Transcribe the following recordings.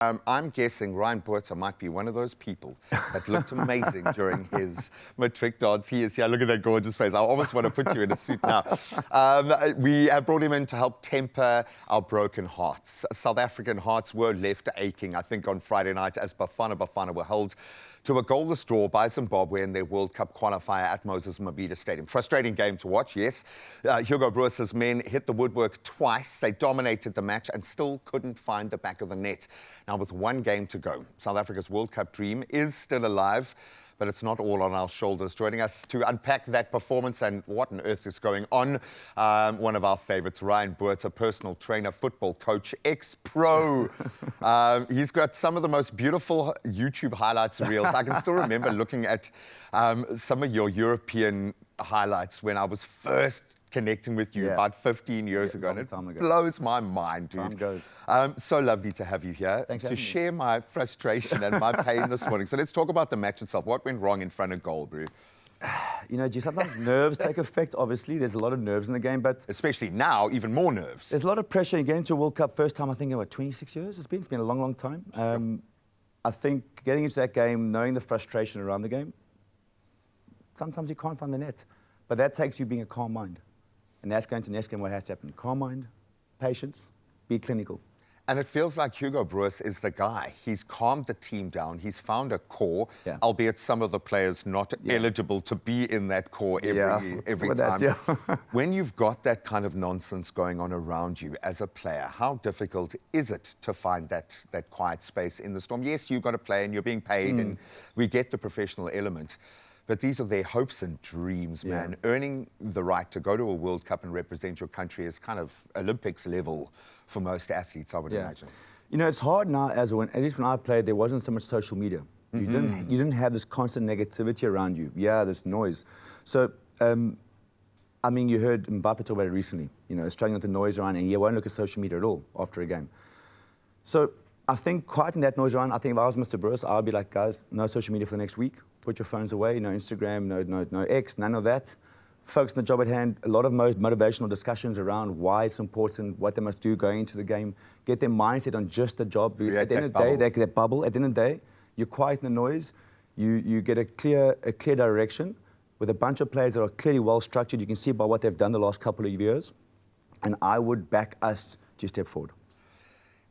I'm guessing Ryan Buerta might be one of those people that looked amazing during his matric dance. He is here. Look at that gorgeous face. I almost want to put you in a suit now. We have brought him in to help temper our broken hearts. South African hearts were left aching, I think, on Friday night as Bafana were held to a goalless draw by Zimbabwe in their World Cup qualifier at Moses Mabhida Stadium. Frustrating game to watch, yes. Hugo Broos's men hit the woodwork twice. They dominated the match and still couldn't find the back of the net. Now, with one game to go, South Africa's World Cup dream is still alive, but it's not all on our shoulders. Joining us to unpack that performance and what on earth is going on, one of our favourites, Ryan Buerta, personal trainer, football coach, ex-pro. He's got some of the most beautiful YouTube highlights and reels. I can still remember looking at some of your European highlights when I was first connecting with you about 15 years ago, and it blows my mind, dude. Time goes. So lovely to have you here to share my frustration and my pain this morning. So let's talk about the match itself. What went wrong in front of goal, bro? You know, sometimes nerves take effect, obviously. There's a lot of nerves in the game, but... Especially now, even more nerves. There's a lot of pressure. You get into a World Cup first time, I think, in, what, 26 years? It's been a long, long time. I think getting into that game, knowing the frustration around the game, sometimes you can't find the net. But that takes you being a calm mind. And that's going to the next game what has to happen. Calm mind, patience, be clinical. And it feels like Hugo Broos is the guy. He's calmed the team down. He's found a core, albeit some of the players not eligible to be in that core every time. When you've got that kind of nonsense going on around you as a player, how difficult is it to find that quiet space in the storm? Yes, you've got to play and you're being paid and we get the professional element. But these are their hopes and dreams, man. Earning the right to go to a World Cup and represent your country is kind of Olympics level for most athletes, I would imagine. You know, it's hard now, at least when I played, there wasn't so much social media. You didn't have this constant negativity around you. Yeah, this noise. So, I mean, you heard Mbappe talk about it recently, you know, struggling with the noise around, and he won't look at social media at all after a game. So, I think quieting that noise around, I think if I was Mr. Broos, I'd be like, guys, no social media for the next week. Put your phones away, no Instagram, no X, none of that. Focus on the job at hand. A lot of motivational discussions around why it's important, what they must do going into the game. Get their mindset on just the job. Because at the end of the day, that bubble, at the end of the day, you quieten the noise, you get a clear direction with a bunch of players that are clearly well structured. You can see by what they've done the last couple of years. And I would back us to step forward.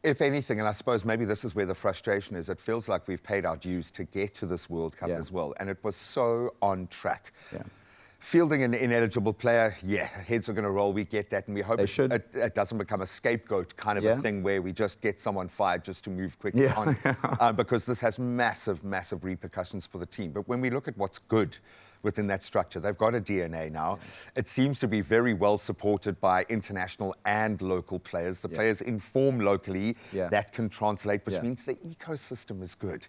If anything, and I suppose maybe this is where the frustration is, it feels like we've paid our dues to get to this World Cup as well, and it was so on track. Fielding an ineligible player, heads are going to roll, we get that, and we hope it doesn't become a scapegoat kind of a thing where we just get someone fired just to move quickly on, because this has massive, massive repercussions for the team. But when we look at what's good within that structure, they've got a DNA now. It seems to be very well supported by international and local players. The players inform locally, that can translate, which means the ecosystem is good.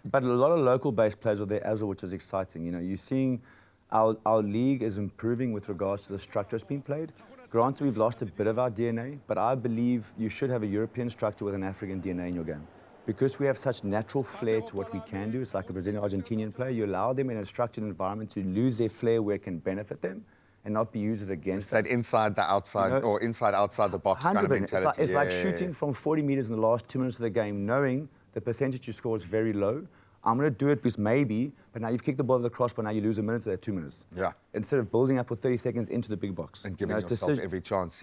But a lot of local-based players are there as well, which is exciting. You know, you're seeing our league is improving with regards to the structure that's been played. Granted, we've lost a bit of our DNA, but I believe you should have a European structure with an African DNA in your game. Because we have such natural flair to what we can do, it's like a Brazilian-Argentinian player, you allow them in a structured environment to lose their flair where it can benefit them and not be used as against us. That inside the outside, you know, or inside outside the box kind of mentality. It's like shooting from 40 meters in the last 2 minutes of the game, knowing the percentage you score is very low. I'm going to do it because maybe, but now you've kicked the ball to the crossbar, now you lose a minute to that 2 minutes. Instead of building up for 30 seconds into the big box. And giving yourself every chance,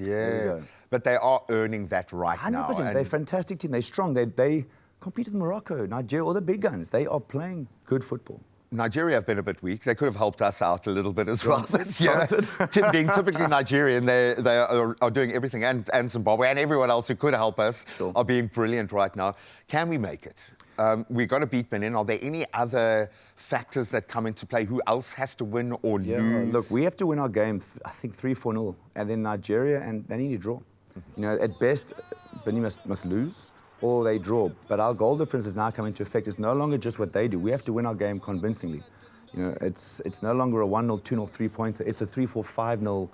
But they are earning that right 100%. Now. 100%. They're a fantastic team. They're strong. They compete with Morocco, Nigeria, all the big guns. They are playing good football. Nigeria have been a bit weak. They could have helped us out a little bit as well this year. Being typically Nigerian, they are doing everything, and Zimbabwe and everyone else who could help us are being brilliant right now. Can we make it? We've got to beat Benin. Are there any other factors that come into play? Who else has to win or lose? Look, we have to win our game, I think 3-4-0. And then Nigeria, and they need to draw. You know, at best, Benin must lose or they draw. But our goal difference is now coming into effect. It's no longer just what they do. We have to win our game convincingly. You know, it's no longer a 1-0, 2-0, 3-pointer. It's a 3-4, 5-0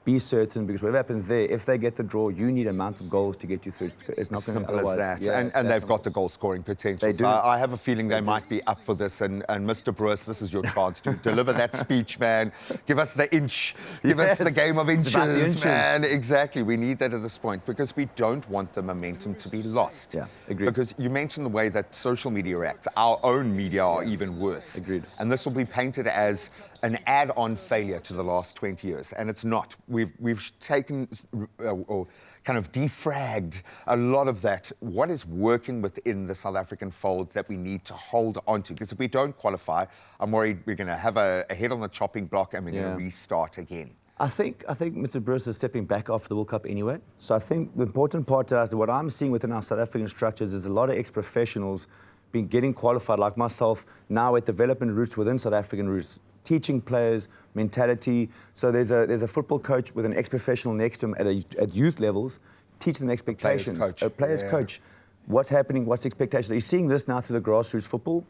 be certain, because whatever happens there, if they get the draw, you need an amount of goals to get you through. It's not going to be Simple as that. Yeah, and they've got the goal-scoring potential. They do. So I have a feeling they might be up for this. And Mr. Bruce, this is your chance to deliver that speech, man. Give us the inch. Give us the game of inches, man. Exactly. We need that at this point because we don't want the momentum to be lost. Yeah, agreed. Because you mentioned the way that social media reacts. Our own media are even worse. Agreed. And this will be painted as an add-on failure to the last 20 years. And it's not. We've taken or kind of defragged a lot of that. What is working within the South African fold that we need to hold on to? Because if we don't qualify, I'm worried we're going to have a head on the chopping block and we're going to restart again. I think Mr. Bruce is stepping back after the World Cup anyway. So I think the important part is what I'm seeing within our South African structures is a lot of ex-professionals getting qualified, like myself, now at development routes within South African routes, teaching players mentality. So there's a football coach with an ex-professional next to him at youth levels, teaching them expectations. A player's coach. What's happening? What's the expectation? He's seeing this now through the grassroots football.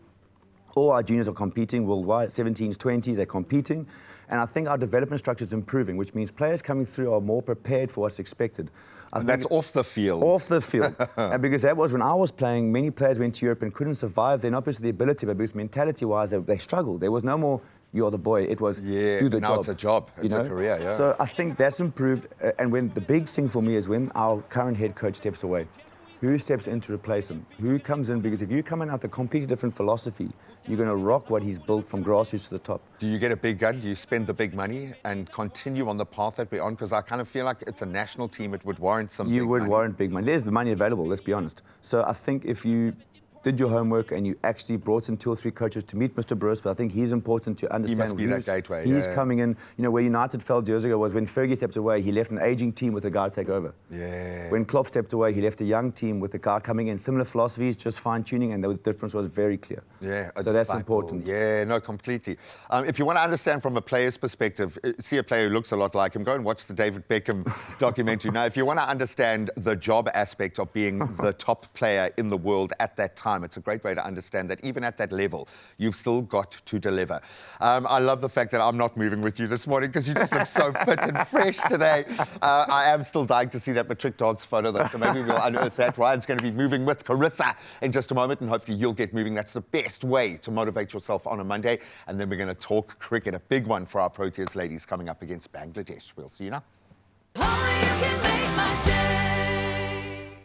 All our juniors are competing worldwide, 17s, 20s, they're competing. And I think our development structure is improving, which means players coming through are more prepared for what's expected. And that's off the field. Off the field. And because that was when I was playing, many players went to Europe and couldn't survive. They're not because of the ability, but because mentality-wise, they struggled. There was no more, you're the boy. It was, do the job. Now it's a job. It's a career, yeah. So I think that's improved. And when the big thing for me is when our current head coach steps away, who steps in to replace him? Who comes in? Because if you come in with a completely different philosophy, you're going to rock what he's built from grassroots to the top. Do you get a big gun? Do you spend the big money and continue on the path that we're on? Because I kind of feel like it's a national team. It would warrant some big money. You would warrant big money. There's the money available, let's be honest. So I think if you did your homework and you actually brought in 2 or 3 coaches to meet Mr. Bruce, but I think he's important to understand. He must be that gateway. He's coming in. You know, where United fell years ago was when Fergie stepped away, he left an aging team with a guy to take over. Yeah. When Klopp stepped away, he left a young team with a guy coming in. Similar philosophies, just fine-tuning, and the difference was very clear. Yeah. So that's important. Yeah, no, completely. If you want to understand from a player's perspective, see a player who looks a lot like him, go and watch the David Beckham documentary. Now, if you want to understand the job aspect of being the top player in the world at that time, it's a great way to understand that even at that level, you've still got to deliver. I love the fact that I'm not moving with you this morning because you just look so fit and fresh today. I am still dying to see that matric dance photo, though, so maybe we'll unearth that. Ryan's going to be moving with Carissa in just a moment, and hopefully you'll get moving. That's the best way to motivate yourself on a Monday. And then we're going to talk cricket, a big one for our Proteas ladies coming up against Bangladesh. We'll see you now.